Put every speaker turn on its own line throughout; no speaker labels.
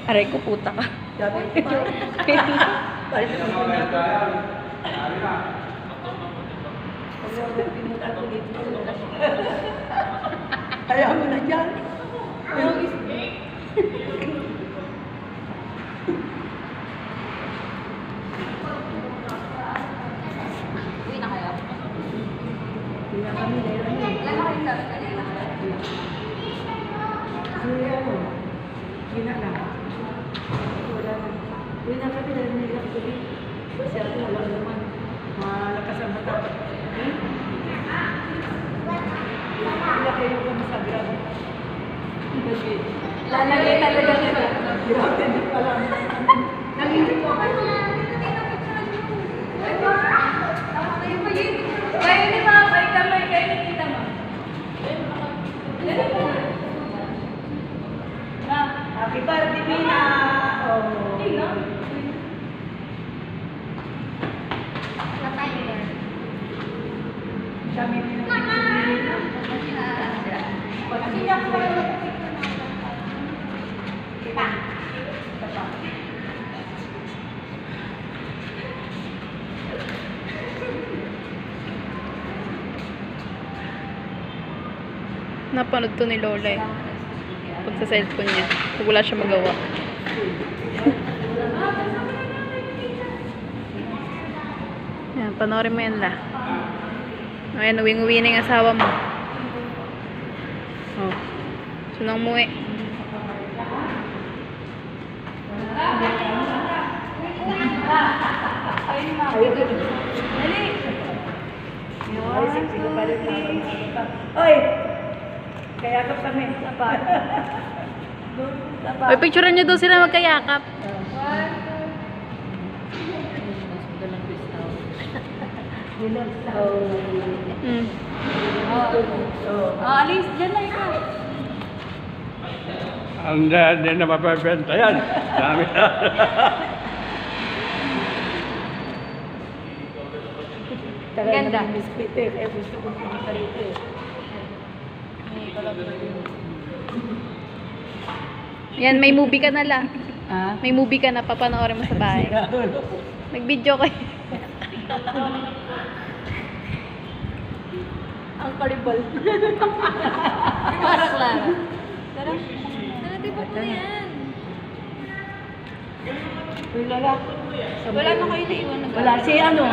Aray ko, puta ka.
Sabi ko pa. Balik na ako na. Ayaw mo na dyan.
Uwi na kayo?
Hindi na kami dahil ano.
Ilan na kayo sa kanila?
Hindi na lang. Wala na. Hindi na kami dahil nila ko sabi. Kasi ako wala naman. Malakas ang mata. Wala kayo kung masagrado.
Lalagay talaga nila.
Grabe, hindi pala.
Nalilip ko. Kayo ni Mama, kayo kamay, kayo ni Tita Ma'am.
Happy birthday, Mina! Oh. Sabi niya
Napanood to ni Lola eh. Pag sa cellphone niya. Pag wala siya magawa. Yan, panoorin mo yan la. Ayan, uwing-uwi na yung asawa mo. Oh. Sunang muwi.
Ay, sexy ko pala. Oy! Kaya ka kami. Sapat.
Uy, picturean niyo daw sila magkayakap. Mm.
Alis, dyan na ikaw.
Hindi na mapapenta yan. Dami na.
Ganda.
Miss Peter, kaya gusto kong pumunta rito eh.
Yan, may movie ka na la.
Ha?
May movie ka na, papanoorin mo sa bahay. Nag-video kayo.
Ang karibal. Para Clara. Tara. Tara, di ba po yan?
Wala.
Wala na kayo naiwan na
Wala. Si ano?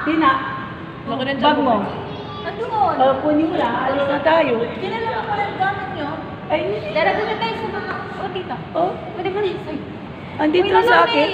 Tina. Bag mo.
Nandoon.
Kunin mo lang. Alis na tayo.
Kinala mo pala yung gamit nyo.
Ay,
Dara, doon na tayo sa mga... O, dito.
oh.
Pwede mo na yun.
Andito
Uy,
sa
mami.
akin.